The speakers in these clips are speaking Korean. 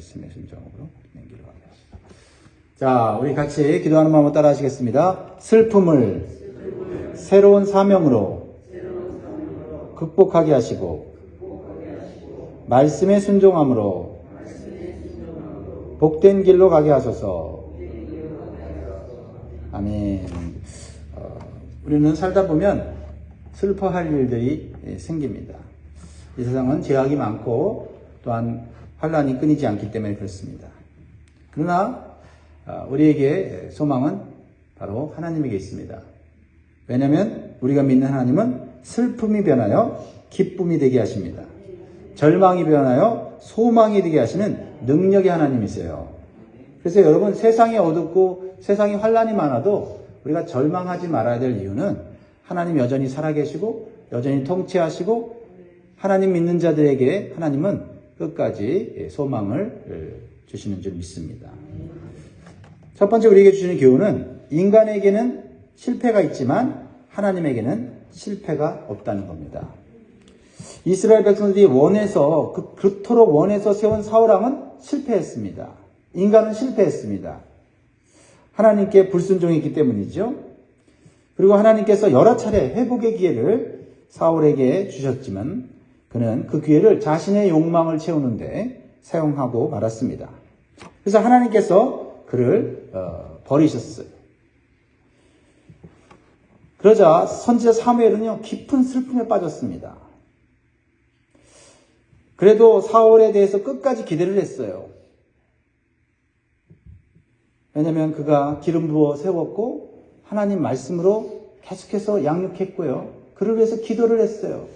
말씀의 순종으로 있는 길로 가게 하소서. 자, 우리 같이 기도하는 마음으로 따라 하시겠습니다. 슬픔을 새로운 사명으로 극복하게 하시고 말씀의 순종함으로 복된 길로 가게 하소서. 아멘. 우리는 살다 보면 슬퍼할 일들이 생깁니다. 이 세상은 죄악이 많고 또한 환난이 끊이지 않기 때문에 그렇습니다. 그러나 우리에게 소망은 바로 하나님에게 있습니다. 왜냐하면 우리가 믿는 하나님은 슬픔이 변하여 기쁨이 되게 하십니다. 절망이 변하여 소망이 되게 하시는 능력의 하나님이세요. 그래서 여러분, 세상이 어둡고 세상이 환난이 많아도 우리가 절망하지 말아야 될 이유는 하나님 여전히 살아계시고 여전히 통치하시고 하나님 믿는 자들에게 하나님은 끝까지 소망을 주시는 줄 믿습니다. 첫 번째 우리에게 주시는 교훈은 인간에게는 실패가 있지만 하나님에게는 실패가 없다는 겁니다. 이스라엘 백성들이 그토록 원해서 세운 사울왕은 실패했습니다. 인간은 실패했습니다. 하나님께 불순종했기 때문이죠. 그리고 하나님께서 여러 차례 회복의 기회를 사울에게 주셨지만 그는 그 기회를 자신의 욕망을 채우는데 사용하고 말았습니다. 그래서 하나님께서 그를 버리셨어요. 그러자 선지자 사무엘은요, 깊은 슬픔에 빠졌습니다. 그래도 사울에 대해서 끝까지 기대를 했어요. 왜냐하면 그가 기름 부어 세웠고 하나님 말씀으로 계속해서 양육했고요. 그를 위해서 기도를 했어요.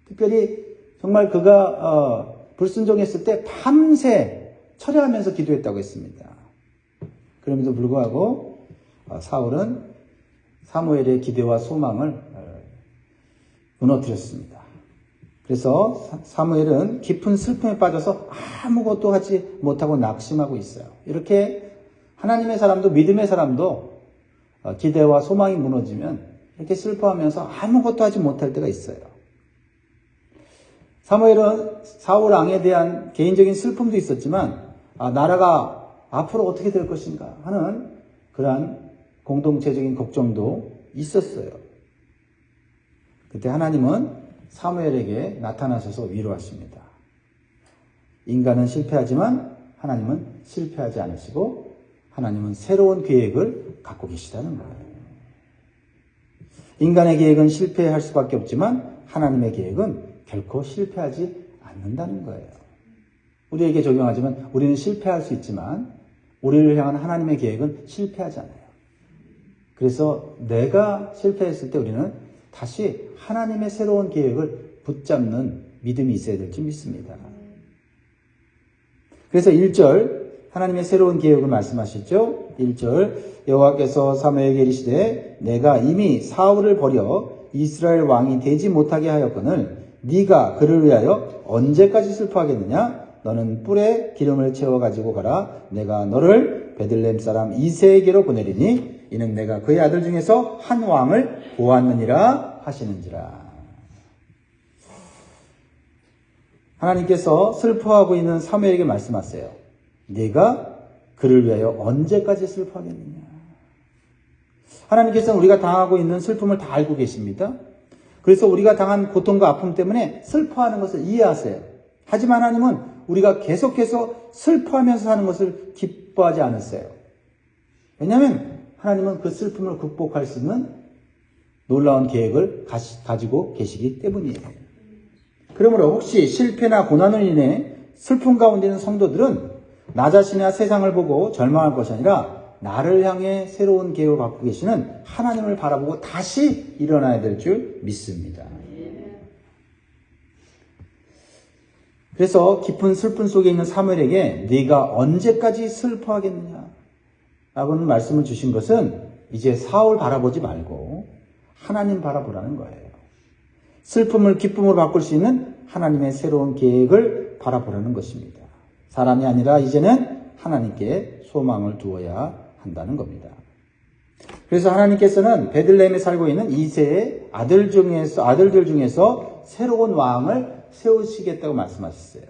특별히 정말 그가 불순종했을 때 밤새 철야하면서 기도했다고 했습니다. 그럼에도 불구하고 사울은 사무엘의 기대와 소망을 무너뜨렸습니다. 그래서 사무엘은 깊은 슬픔에 빠져서 아무것도 하지 못하고 낙심하고 있어요. 이렇게 하나님의 사람도 믿음의 사람도 기대와 소망이 무너지면 이렇게 슬퍼하면서 아무것도 하지 못할 때가 있어요. 사무엘은 사울 왕에 대한 개인적인 슬픔도 있었지만 나라가 앞으로 어떻게 될 것인가 하는 그러한 공동체적인 걱정도 있었어요. 그때 하나님은 사무엘에게 나타나셔서 위로하십니다. 인간은 실패하지만 하나님은 실패하지 않으시고 하나님은 새로운 계획을 갖고 계시다는 거예요. 인간의 계획은 실패할 수밖에 없지만 하나님의 계획은 결코 실패하지 않는다는 거예요. 우리에게 적용하지만 우리는 실패할 수 있지만 우리를 향한 하나님의 계획은 실패하지 않아요. 그래서 내가 실패했을 때 우리는 다시 하나님의 새로운 계획을 붙잡는 믿음이 있어야 될 줄 믿습니다. 그래서 1절 하나님의 새로운 계획을 말씀하시죠. 1절 여호와께서 사무엘에게 이르시되 내가 이미 사울을 버려 이스라엘 왕이 되지 못하게 하였거늘 네가 그를 위하여 언제까지 슬퍼하겠느냐? 너는 뿔에 기름을 채워 가지고 가라. 내가 너를 베들레헴 사람 이새에게로 보내리니 이는 내가 그의 아들 중에서 한 왕을 보았느니라 하시는지라. 하나님께서 슬퍼하고 있는 사무엘에게 말씀하세요. 네가 그를 위하여 언제까지 슬퍼하겠느냐. 하나님께서는 우리가 당하고 있는 슬픔을 다 알고 계십니다. 그래서 우리가 당한 고통과 아픔 때문에 슬퍼하는 것을 이해하세요. 하지만 하나님은 우리가 계속해서 슬퍼하면서 사는 것을 기뻐하지 않으세요. 왜냐하면 하나님은 그 슬픔을 극복할 수 있는 놀라운 계획을 가지고 계시기 때문이에요. 그러므로 혹시 실패나 고난을 인해 슬픔 가운데 있는 성도들은 나 자신이나 세상을 보고 절망할 것이 아니라 나를 향해 새로운 계획을 갖고 계시는 하나님을 바라보고 다시 일어나야 될 줄 믿습니다. 그래서 깊은 슬픔 속에 있는 사무엘에게 네가 언제까지 슬퍼하겠느냐 라고는 말씀을 주신 것은 이제 사울 바라보지 말고 하나님 바라보라는 거예요. 슬픔을 기쁨으로 바꿀 수 있는 하나님의 새로운 계획을 바라보라는 것입니다. 사람이 아니라 이제는 하나님께 소망을 두어야 한다는 겁니다. 그래서 하나님께서는 베들레헴에 살고 있는 이새의 아들들 중에서 새로운 왕을 세우시겠다고 말씀하셨어요.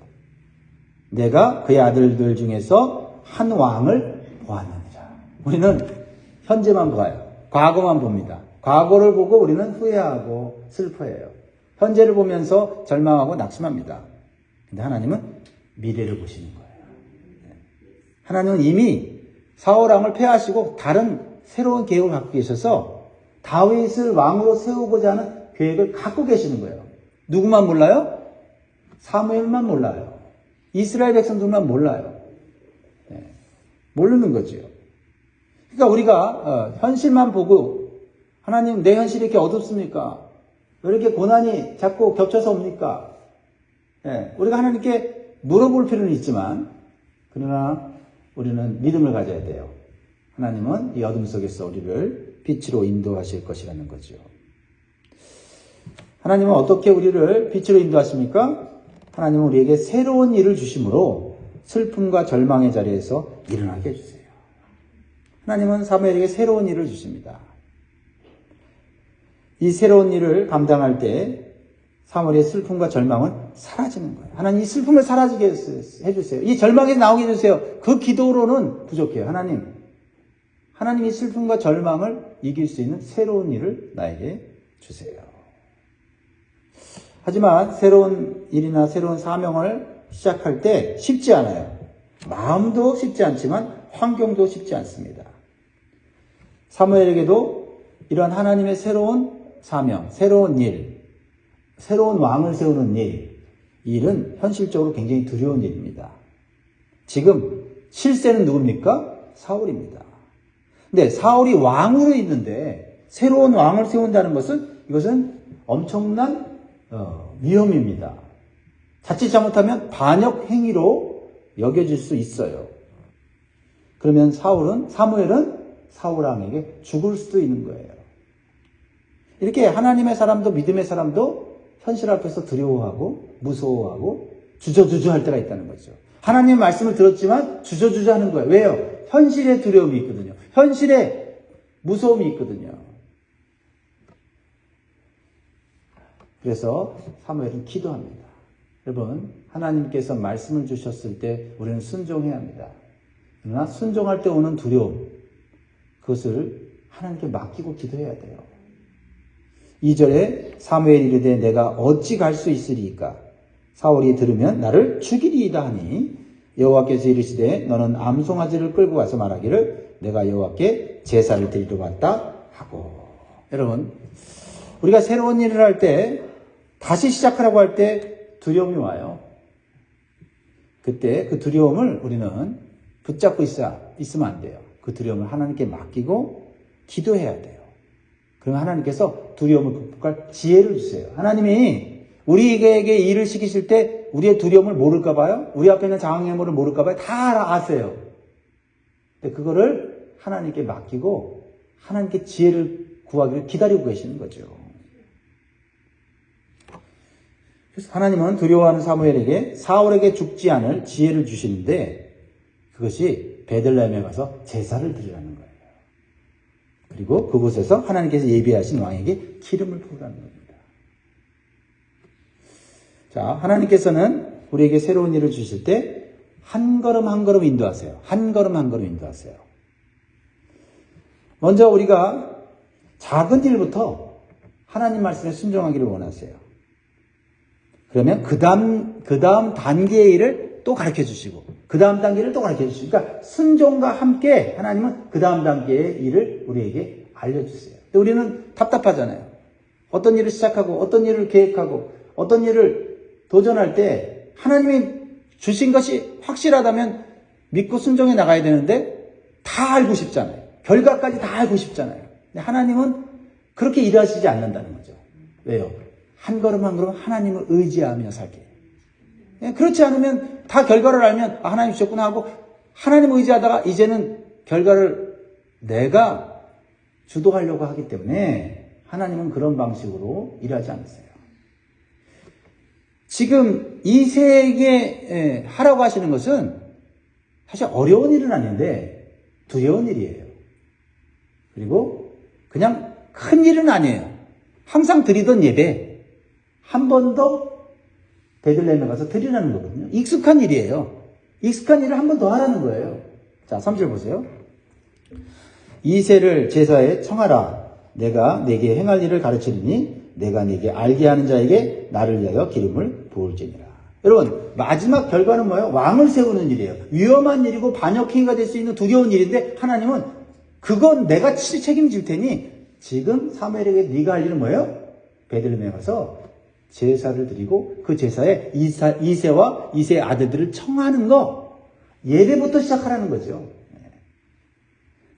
내가 그의 아들들 중에서 한 왕을 보았느니라. 우리는 현재만 봐요. 과거만 봅니다. 과거를 보고 우리는 후회하고 슬퍼해요. 현재를 보면서 절망하고 낙심합니다. 근데 하나님은 미래를 보시는 거예요. 하나님은 이미 사울 왕을 폐하시고 다른 새로운 계획을 갖고 계셔서 다윗을 왕으로 세우고자 하는 계획을 갖고 계시는 거예요. 누구만 몰라요? 사무엘만 몰라요. 이스라엘 백성들만 몰라요. 모르는 거죠. 그러니까 우리가 현실만 보고 하나님 내 현실이 이렇게 어둡습니까? 왜 이렇게 고난이 자꾸 겹쳐서 옵니까? 우리가 하나님께 물어볼 필요는 있지만 그러나 우리는 믿음을 가져야 돼요. 하나님은 이 어둠 속에서 우리를 빛으로 인도하실 것이라는 거죠. 하나님은 어떻게 우리를 빛으로 인도하십니까? 하나님은 우리에게 새로운 일을 주심으로 슬픔과 절망의 자리에서 일어나게 해주세요. 하나님은 사무엘에게 새로운 일을 주십니다. 이 새로운 일을 감당할 때 사무엘의 슬픔과 절망은 사라지는 거예요. 하나님 이 슬픔을 사라지게 해주세요. 이 절망에서 나오게 해주세요. 그 기도로는 부족해요. 하나님 이 슬픔과 절망을 이길 수 있는 새로운 일을 나에게 주세요. 하지만 새로운 일이나 새로운 사명을 시작할 때 쉽지 않아요. 마음도 쉽지 않지만 환경도 쉽지 않습니다. 사무엘에게도 이런 하나님의 새로운 사명, 새로운 일, 새로운 왕을 세우는 일, 이 일은 현실적으로 굉장히 두려운 일입니다. 지금 실세는 누굽니까? 사울입니다. 근데 사울이 왕으로 있는데 새로운 왕을 세운다는 것은 이것은 엄청난 위험입니다. 자칫 잘못하면 반역 행위로 여겨질 수 있어요. 그러면 사무엘은 사울 왕에게 죽을 수도 있는 거예요. 이렇게 하나님의 사람도 믿음의 사람도 현실 앞에서 두려워하고 무서워하고 주저주저할 때가 있다는 거죠. 하나님의 말씀을 들었지만 주저주저하는 거예요. 왜요? 현실에 두려움이 있거든요. 현실에 무서움이 있거든요. 그래서 사무엘은 기도합니다. 여러분, 하나님께서 말씀을 주셨을 때 우리는 순종해야 합니다. 그러나 순종할 때 오는 두려움, 그것을 하나님께 맡기고 기도해야 돼요. 2절에 사무엘이 이르되 내가 어찌 갈 수 있으리이까? 사울이 들으면 나를 죽이리이다 하니 여호와께서 이르시되 너는 암송아지를 끌고 가서 말하기를 내가 여호와께 제사를 드리러 왔다 하고. 여러분, 우리가 새로운 일을 할 때 다시 시작하라고 할 때 두려움이 와요. 그때 그 두려움을 우리는 붙잡고 있으면 안 돼요. 그 두려움을 하나님께 맡기고 기도해야 돼요. 그러면 하나님께서 두려움을 극복할 지혜를 주세요. 하나님이 우리에게 일을 시키실 때 우리의 두려움을 모를까 봐요. 우리 앞에 있는 장애물을 모를까 봐요. 다 아세요. 근데 그거를 하나님께 맡기고 하나님께 지혜를 구하기를 기다리고 계시는 거죠. 그래서 하나님은 두려워하는 사무엘에게 사울에게 죽지 않을 지혜를 주시는데 그것이 베들레헴에 가서 제사를 드리라는 거예요. 그리고 그곳에서 하나님께서 예비하신 왕에게 기름을 부으라는 겁니다. 자, 하나님께서는 우리에게 새로운 일을 주실 때 한 걸음 한 걸음 인도하세요. 한 걸음 한 걸음 인도하세요. 먼저 우리가 작은 일부터 하나님 말씀에 순종하기를 원하세요. 그러면 그 다음 단계의 일을 또 가르쳐 주시고 그 다음 단계를 또 가르쳐 주시고 그러니까 순종과 함께 하나님은 그 다음 단계의 일을 우리에게 알려주세요. 근데 우리는 답답하잖아요. 어떤 일을 시작하고 어떤 일을 계획하고 어떤 일을 도전할 때 하나님이 주신 것이 확실하다면 믿고 순종해 나가야 되는데 다 알고 싶잖아요. 결과까지 다 알고 싶잖아요. 근데 하나님은 그렇게 일하시지 않는다는 거죠. 왜요? 한 걸음 한 걸음 하나님을 의지하며 살게. 그렇지 않으면 다 결과를 알면 하나님 주셨구나 하고 하나님 의지하다가 이제는 결과를 내가 주도하려고 하기 때문에 하나님은 그런 방식으로 일하지 않으세요. 지금 이 세계에 하라고 하시는 것은 사실 어려운 일은 아닌데 두려운 일이에요. 그리고 그냥 큰 일은 아니에요. 항상 드리던 예배 한 번 더 베들레헴에 가서 드리라는 거거든요. 익숙한 일이에요. 익숙한 일을 한 번 더 하라는 거예요. 자, 3절 보세요. 이새를 제사에 청하라. 내가 네게 행할 일을 가르치리니 내가 네게 알게 하는 자에게 나를 위하여 기름을 부을지니라. 여러분, 마지막 결과는 뭐예요? 왕을 세우는 일이에요. 위험한 일이고 반역행위가 될 수 있는 두려운 일인데 하나님은 그건 내가 책임질 테니 지금 사무엘에게 네가 할 일은 뭐예요? 베들레헴에 가서 제사를 드리고 그 제사에 이새와 이새의 아들들을 청하는 거, 예배부터 시작하라는 거죠.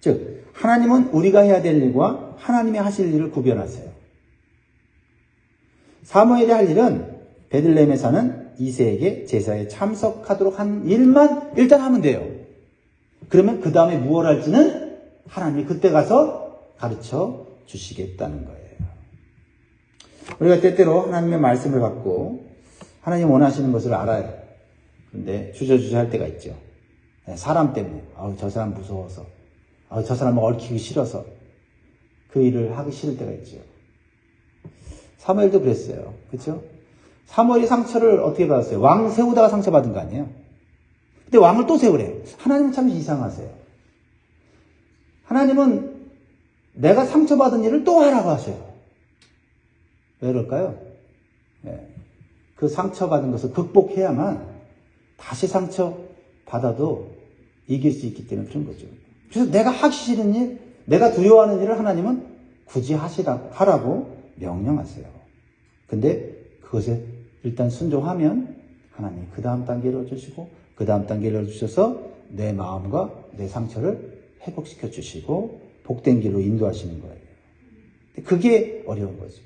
즉 하나님은 우리가 해야 될 일과 하나님이 하실 일을 구별하세요. 사무엘이 할 일은 베들레헴에 사는 이새에게 제사에 참석하도록 한 일만 일단 하면 돼요. 그러면 그 다음에 무엇을 할지는 하나님이 그때 가서 가르쳐 주시겠다는 거예요. 우리가 때때로 하나님의 말씀을 받고 하나님 원하시는 것을 알아요. 그런데 주저주저 할 때가 있죠. 사람 때문에, 저 사람 무서워서, 저 사람을 얽히기 싫어서 그 일을 하기 싫을 때가 있죠. 사무엘도 그랬어요. 그렇죠? 사무엘이 상처를 어떻게 받았어요? 왕 세우다가 상처받은 거 아니에요? 근데 왕을 또 세우래. 하나님은 참 이상하세요. 하나님은 내가 상처받은 일을 또 하라고 하세요. 왜 그럴까요? 그 상처받은 것을 극복해야만 다시 상처받아도 이길 수 있기 때문에 그런 거죠. 그래서 내가 하기 싫은 일, 내가 두려워하는 일을 하나님은 굳이 하라고 명령하세요. 근데 그것에 일단 순종하면 하나님이 그 다음 단계를 주시고 그 다음 단계를 주셔서 내 마음과 내 상처를 회복시켜 주시고 복된 길로 인도하시는 거예요. 그게 어려운 거죠.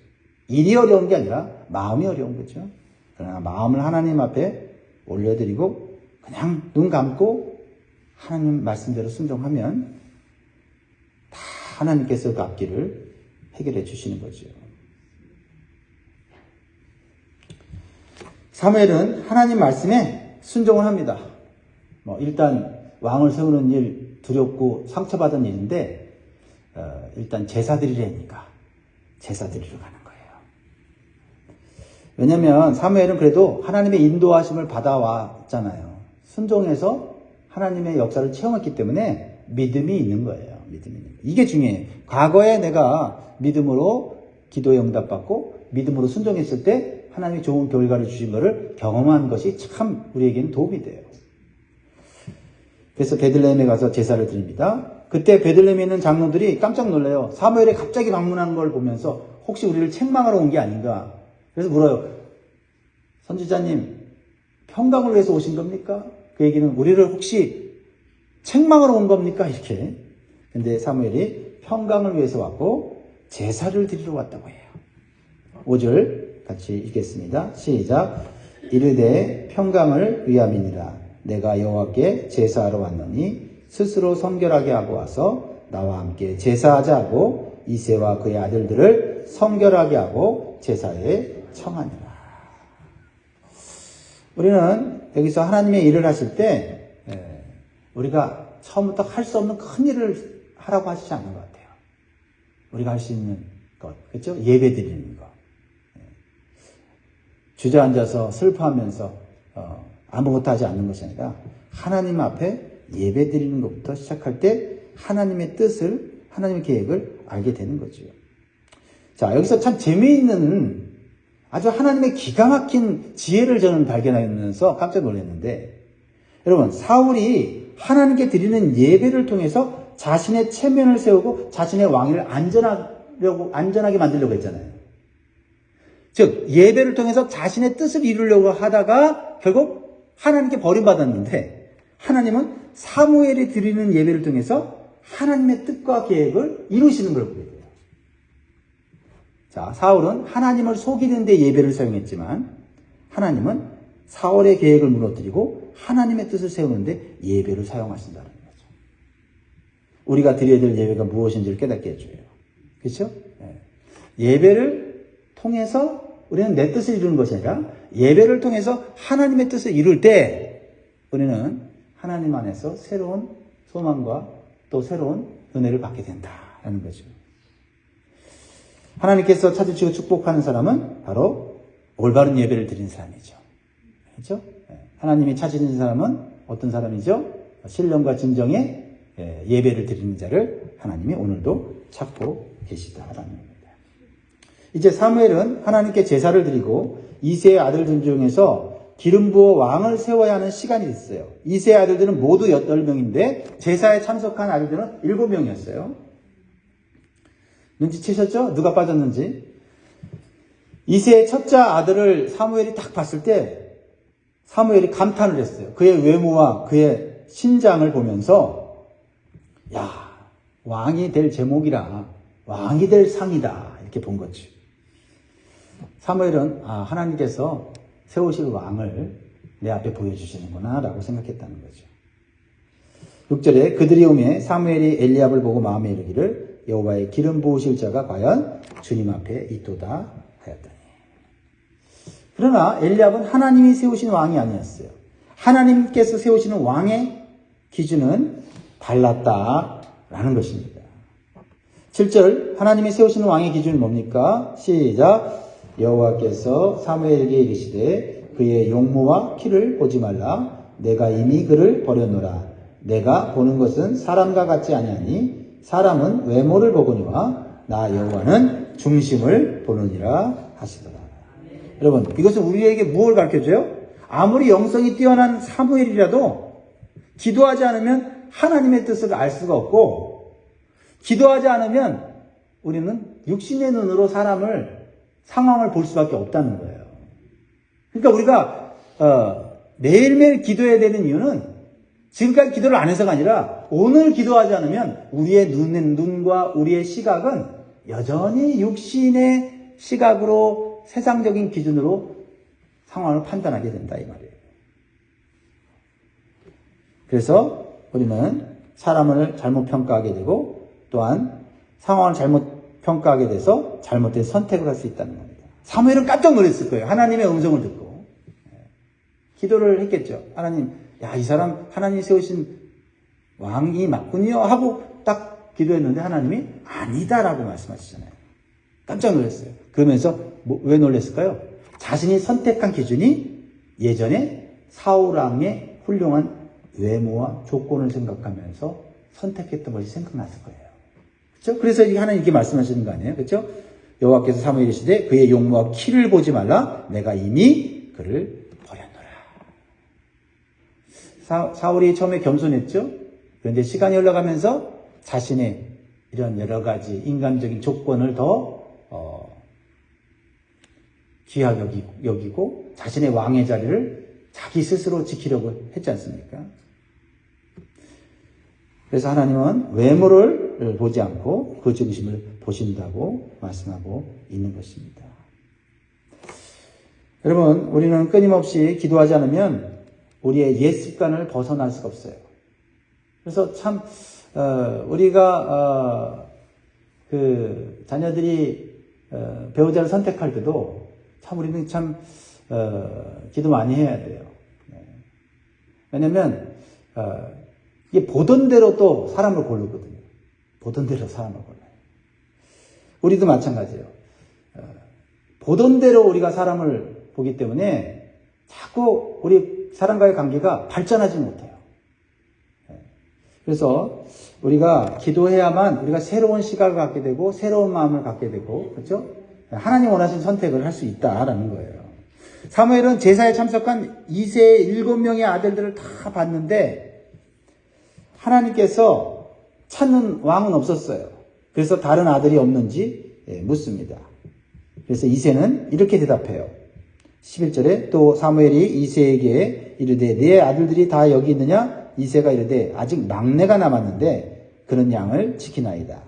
일이 어려운 게 아니라 마음이 어려운 거죠. 그러나 마음을 하나님 앞에 올려드리고 그냥 눈 감고 하나님 말씀대로 순종하면 다 하나님께서 그 앞길을 해결해 주시는 거죠. 사무엘은 하나님 말씀에 순종을 합니다. 일단 왕을 세우는 일 두렵고 상처받은 일인데 일단 제사 드리려니까 제사 드리러 가는 거예요. 왜냐하면 사무엘은 그래도 하나님의 인도하심을 받아왔잖아요. 순종해서 하나님의 역사를 체험했기 때문에 믿음이 있는 거예요. 믿음이 있는 거예요. 이게 중요해요. 과거에 내가 믿음으로 기도에 응답받고 믿음으로 순종했을 때 하나님이 좋은 결과를 주신 것을 경험한 것이 참 우리에게는 도움이 돼요. 그래서 베들레헴에 가서 제사를 드립니다. 그때 베들레헴에 있는 장로들이 깜짝 놀라요. 사무엘이 갑자기 방문한 걸 보면서 혹시 우리를 책망하러 온 게 아닌가. 그래서 물어요. 선지자님, 평강을 위해서 오신 겁니까? 그 얘기는 우리를 혹시 책망하러 온 겁니까? 이렇게. 근데 사무엘이 평강을 위해서 왔고 제사를 드리러 왔다고 해요. 5절 같이 읽겠습니다. 시작. 이르되 평강을 위함이니라. 내가 여호와께 제사하러 왔노니 스스로 성결하게 하고 와서 나와 함께 제사하자 하고 이새와 그의 아들들을 성결하게 하고 제사에 청하니라. 우리는 여기서 하나님의 일을 하실 때 우리가 처음부터 할 수 없는 큰 일을 하라고 하시지 않는 것 같아요. 우리가 할 수 있는 것, 그렇죠? 예배 드리는 것. 주저앉아서 슬퍼하면서 아무것도 하지 않는 것이 아니라 하나님 앞에 예배 드리는 것부터 시작할 때 하나님의 뜻을, 하나님의 계획을 알게 되는 거죠. 자, 여기서 참 재미있는 아주 하나님의 기가 막힌 지혜를 저는 발견하면서 깜짝 놀랐는데, 여러분, 사울이 하나님께 드리는 예배를 통해서 자신의 체면을 세우고 자신의 왕위를 안전하게 만들려고 했잖아요. 즉, 예배를 통해서 자신의 뜻을 이루려고 하다가 결국 하나님께 버림받았는데, 하나님은 사무엘이 드리는 예배를 통해서 하나님의 뜻과 계획을 이루시는 걸 보게 돼요. 자, 사울은 하나님을 속이는 데 예배를 사용했지만 하나님은 사울의 계획을 무너뜨리고 하나님의 뜻을 세우는데 예배를 사용하신다는 거죠. 우리가 드려야 될 예배가 무엇인지를 깨닫게 해줘요. 그렇죠? 예배를 통해서 우리는 내 뜻을 이루는 것이 아니라 예배를 통해서 하나님의 뜻을 이룰 때 우리는 하나님 안에서 새로운 소망과 또 새로운 은혜를 받게 된다라는 거죠. 하나님께서 찾으시고 축복하는 사람은 바로 올바른 예배를 드리는 사람이죠. 그렇죠? 하나님이 찾으시는 사람은 어떤 사람이죠? 신령과 진정의 예배를 드리는 자를 하나님이 오늘도 찾고 계시다라는 겁니다. 이제 사무엘은 하나님께 제사를 드리고 이새의 아들들 중에서 기름 부어 왕을 세워야 하는 시간이 있어요. 이새의 아들들은 모두 8명인데 제사에 참석한 아들들은 7명이었어요. 눈치채셨죠? 누가 빠졌는지. 이새의 첫째 아들을 사무엘이 딱 봤을 때 사무엘이 감탄을 했어요. 그의 외모와 그의 신장을 보면서 야, 왕이 될 제목이라 왕이 될 상이다 이렇게 본 거죠. 사무엘은 하나님께서 세우실 왕을 내 앞에 보여주시는구나 라고 생각했다는 거죠. 6절에 그들이 오매 사무엘이 엘리압을 보고 마음에 이르기를 여호와의 기름 부으실 자가 과연 주님 앞에 있도다 하였더니. 그러나 엘리압은 하나님이 세우신 왕이 아니었어요. 하나님께서 세우시는 왕의 기준은 달랐다라는 것입니다. 7절 하나님이 세우시는 왕의 기준은 뭡니까? 시작. 여호와께서 사무엘에게 이르시되 그의 용모와 키를 보지 말라. 내가 이미 그를 버렸노라. 내가 보는 것은 사람과 같지 아니하니 사람은 외모를 보거니와 나 여호와는 중심을 보느니라 하시더라. 여러분, 이것은 우리에게 무엇을 가르쳐줘요? 아무리 영성이 뛰어난 사무엘이라도 기도하지 않으면 하나님의 뜻을 알 수가 없고, 기도하지 않으면 우리는 육신의 눈으로 상황을 볼 수밖에 없다는 거예요. 그러니까 우리가 매일매일 기도해야 되는 이유는 지금까지 기도를 안 해서가 아니라 오늘 기도하지 않으면 우리의 눈과 우리의 시각은 여전히 육신의 시각으로 세상적인 기준으로 상황을 판단하게 된다 이 말이에요. 그래서 우리는 사람을 잘못 평가하게 되고 또한 상황을 잘못 평가하게 돼서 잘못된 선택을 할 수 있다는 겁니다. 사무엘은 깜짝 놀랐을 거예요. 하나님의 음성을 듣고. 기도를 했겠죠. 하나님, 이 사람 하나님이 세우신 왕이 맞군요 하고 딱 기도했는데 하나님이 아니다라고 말씀하시잖아요. 깜짝 놀랐어요. 그러면서 왜 놀랐을까요? 자신이 선택한 기준이 예전에 사울왕의 훌륭한 외모와 조건을 생각하면서 선택했던 것이 생각났을 거예요. 그렇죠? 그래서 하나님 이렇게 말씀하시는 거 아니에요? 그렇죠? 여호와께서 사무엘이 이르시되 그의 용모와 키를 보지 말라. 내가 이미 그를 버렸노라. 사울이 처음에 겸손했죠? 그런데 시간이 흘러가면서 자신의 이런 여러 가지 인간적인 조건을 더 귀하게 여기고 자신의 왕의 자리를 자기 스스로 지키려고 했지 않습니까? 그래서 하나님은 외모를 보지 않고 그 중심을 보신다고 말씀하고 있는 것입니다. 여러분, 우리는 끊임없이 기도하지 않으면 우리의 옛 습관을 벗어날 수가 없어요. 그래서 참 우리가 자녀들이 배우자를 선택할 때도 참 우리는 참 기도 많이 해야 돼요. 왜냐면 이게 보던 대로 또 사람을 고르거든요. 보던 대로 사람을 골라요. 우리도 마찬가지예요. 보던 대로 우리가 사람을 보기 때문에 자꾸 우리 사람과의 관계가 발전하지 못해요. 그래서 우리가 기도해야만 우리가 새로운 시각을 갖게 되고 새로운 마음을 갖게 되고 그렇죠? 하나님 원하신 선택을 할 수 있다라는 거예요. 사무엘은 제사에 참석한 이새의 7명의 아들들을 다 봤는데 하나님께서 찾는 왕은 없었어요. 그래서 다른 아들이 없는지 묻습니다. 그래서 이새는 이렇게 대답해요. 11절에 또 사무엘이 이새에게 이르되 네 아들들이 다 여기 있느냐? 이새가 이르되 아직 막내가 남았는데 그런 양을 지키나이다.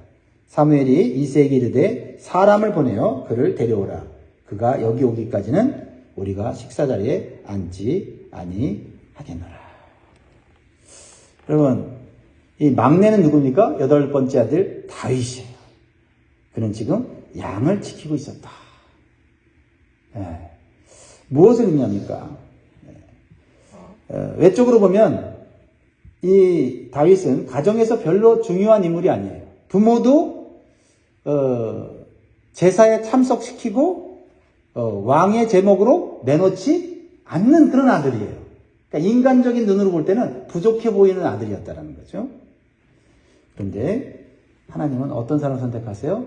사무엘이 이새에게 이르되 사람을 보내어 그를 데려오라. 그가 여기 오기까지는 우리가 식사 자리에 앉지 아니하겠노라. 여러분, 이 막내는 누굽니까? 8번째 아들 다윗이에요. 그는 지금 양을 지키고 있었다. 무엇을 의미합니까? 외적으로 보면 이 다윗은 가정에서 별로 중요한 인물이 아니에요. 부모도 제사에 참석시키고 왕의 제목으로 내놓지 않는 그런 아들이에요. 그러니까 인간적인 눈으로 볼 때는 부족해 보이는 아들이었다는 거죠. 그런데 하나님은 어떤 사람을 선택하세요?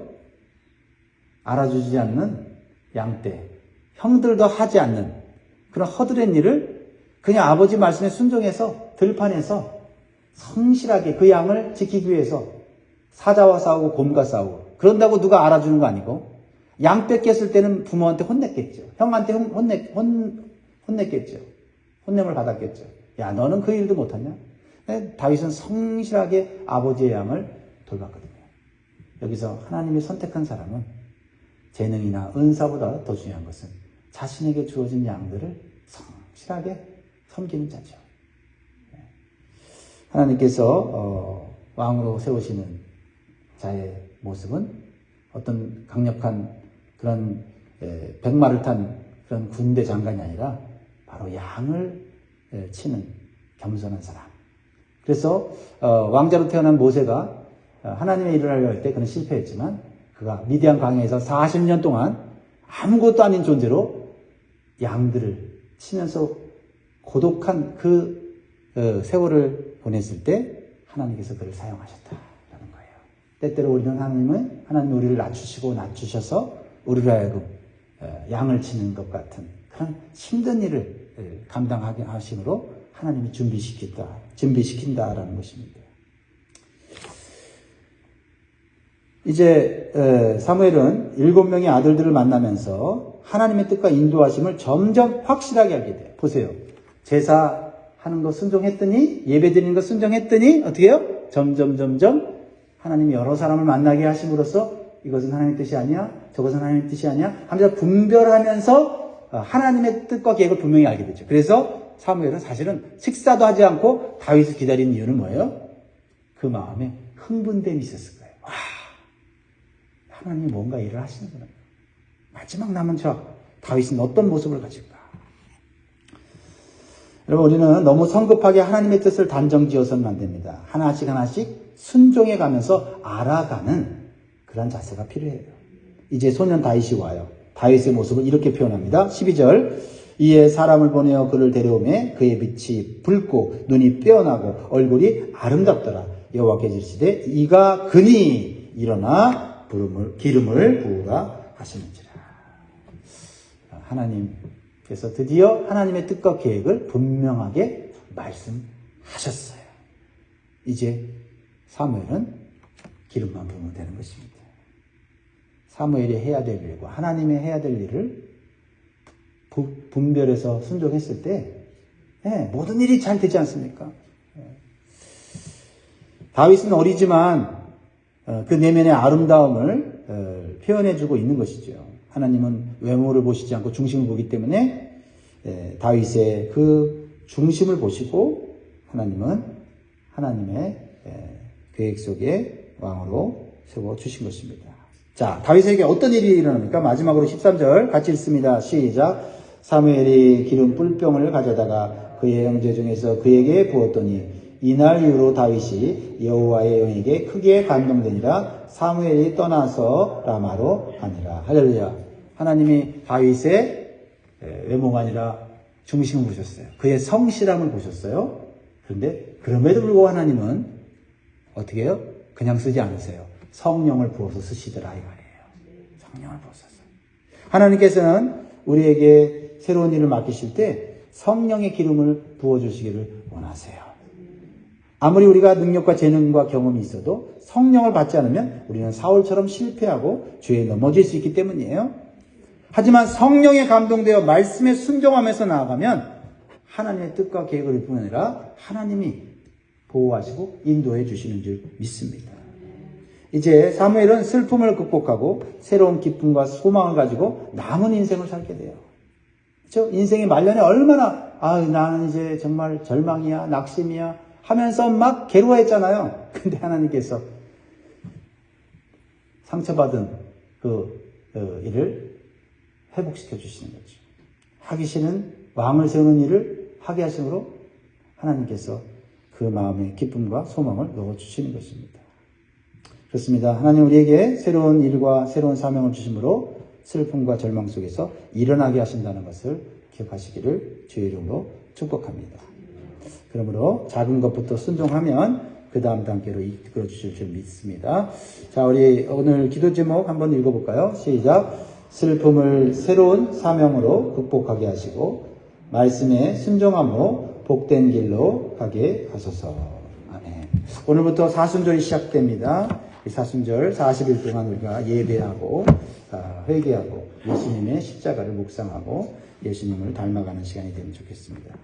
알아주지 않는 양떼, 형들도 하지 않는 그런 허드렛 일을 그냥 아버지 말씀에 순종해서 들판에서 성실하게 그 양을 지키기 위해서 사자와 싸우고 곰과 싸우고, 그런다고 누가 알아주는 거 아니고, 양 뺏겼을 때는 부모한테 혼냈겠죠. 형한테 혼냈겠죠. 혼냄을 받았겠죠. 야, 너는 그 일도 못하냐? 다윗은 성실하게 아버지의 양을 돌봤거든요. 여기서 하나님이 선택한 사람은 재능이나 은사보다 더 중요한 것은 자신에게 주어진 양들을 성실하게 섬기는 자죠. 하나님께서 왕으로 세우시는 자의 모습은 어떤 강력한 그런 백마를 탄 그런 군대 장관이 아니라 바로 양을 치는 겸손한 사람. 그래서 왕자로 태어난 모세가 하나님의 일을 하려 할 때 그는 실패했지만, 그가 미디안 광야에서 40년 동안 아무것도 아닌 존재로 양들을 치면서 고독한 그 세월을 보냈을 때 하나님께서 그를 사용하셨다라는 거예요. 때때로 우리는 하나님이 우리를 낮추셔서 우리로 하여금 양을 치는 것 같은 그런 힘든 일을 감당하게 하심으로 하나님이 준비시킨다라는 것입니다. 이제 사무엘은 7명의 아들들을 만나면서 하나님의 뜻과 인도하심을 점점 확실하게 알게 돼요. 보세요. 제사하는 거 순종했더니, 예배드리는 거 순종했더니 어떻게 해요? 점점 하나님이 여러 사람을 만나게 하심으로써 이것은 하나님의 뜻이 아니야, 저것은 하나님의 뜻이 아니야 하면서 분별하면서 하나님의 뜻과 계획을 분명히 알게 되죠. 그래서 사무엘은 사실은 식사도 하지 않고 다윗을 기다리는 이유는 뭐예요? 그 마음에 흥분됨이 있었을 거예요. 와, 하나님이 뭔가 일을 하시는구나. 마지막 남은 저 다윗은 어떤 모습을 가질까? 여러분, 우리는 너무 성급하게 하나님의 뜻을 단정지어서는 안 됩니다. 하나씩 순종해 가면서 알아가는 그런 자세가 필요해요. 이제 소년 다윗이 와요. 다윗의 모습을 이렇게 표현합니다. 12절. 이에 사람을 보내어 그를 데려오매 그의 빛이 붉고 눈이 빼어나고 얼굴이 아름답더라. 여호와께 이르시되 이가 그니 일어나 기름을 부으라 하시는지라. 하나님께서 드디어 하나님의 뜻과 계획을 분명하게 말씀하셨어요. 이제 사무엘은 기름만 부으면 되는 것입니다. 사무엘이 해야 될 일과 하나님의 해야 될 일을 분별해서 순종했을 때 모든 일이 잘 되지 않습니까? 다윗은 어리지만 그 내면의 아름다움을 표현해주고 있는 것이죠. 하나님은 외모를 보시지 않고 중심을 보기 때문에 다윗의 그 중심을 보시고 하나님은 하나님의 계획 속에 왕으로 세워주신 것입니다. 자, 다윗에게 어떤 일이 일어납니까? 마지막으로 13절 같이 읽습니다. 시작. 사무엘이 기름 뿔병을 가져다가 그의 형제 중에서 그에게 부었더니 이날 이후로 다윗이 여호와의 영에게 크게 감동되니라. 사무엘이 떠나서 라마로 가니라. 할렐루야. 하나님이 다윗의 외모가 아니라 중심을 보셨어요. 그의 성실함을 보셨어요. 그런데 그럼에도 불구하고 하나님은 어떻게 해요? 그냥 쓰지 않으세요. 성령을 부어서 쓰시더라 이 말이에요. 성령을 부어서. 하나님께서는 우리에게 새로운 일을 맡기실 때 성령의 기름을 부어주시기를 원하세요. 아무리 우리가 능력과 재능과 경험이 있어도 성령을 받지 않으면 우리는 사울처럼 실패하고 죄에 넘어질 수 있기 때문이에요. 하지만 성령에 감동되어 말씀에 순종하면서 나아가면 하나님의 뜻과 계획을 뿐 아니라 하나님이 보호하시고 인도해 주시는 줄 믿습니다. 이제 사무엘은 슬픔을 극복하고 새로운 기쁨과 소망을 가지고 남은 인생을 살게 돼요. 그렇죠? 인생의 말년에 얼마나 나는 이제 정말 절망이야, 낙심이야 하면서 막 괴로워했잖아요. 근데 하나님께서 상처받은 그 일을 회복시켜 주시는 거죠. 하기 싫은 왕을 세우는 일을 하게 하심으로 하나님께서 그 마음의 기쁨과 소망을 넣어주시는 것입니다. 그렇습니다. 하나님 우리에게 새로운 일과 새로운 사명을 주심으로 슬픔과 절망 속에서 일어나게 하신다는 것을 기억하시기를 주의 이름으로 축복합니다. 그러므로 작은 것부터 순종하면 그 다음 단계로 이끌어 주실 줄 믿습니다. 자, 우리 오늘 기도 제목 한번 읽어볼까요? 시작. 슬픔을 새로운 사명으로 극복하게 하시고 말씀에 순종함으로 복된 길로 가게 하소서. 아멘. 오늘부터 사순절이 시작됩니다. 이 사순절 40일 동안 우리가 예배하고 회개하고 예수님의 십자가를 묵상하고 예수님을 닮아가는 시간이 되면 좋겠습니다.